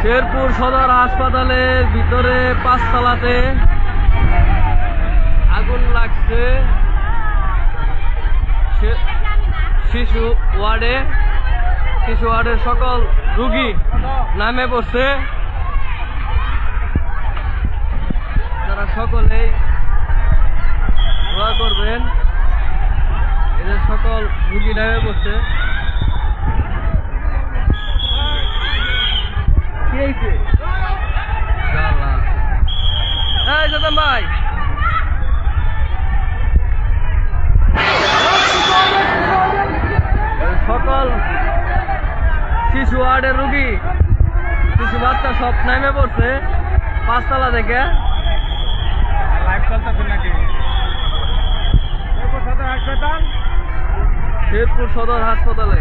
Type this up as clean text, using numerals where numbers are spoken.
শেরপুর সদর হাসপাতালের ভিতরে ৫ তলাতে আগুন লাগছে। শিশু ওয়ার্ডের সকল রোগী নামে পড়ছে। তারা সকলেই দোয়া করবেন। এদের সকল রোগী নামে পড়ছে। ভাই সকল শিশু ওয়ার্ডের রোগী, শিশু বাচ্চা সব নামে পড়ছে ৫ তলা থেকে। শেরপুর সদর হাসপাতালে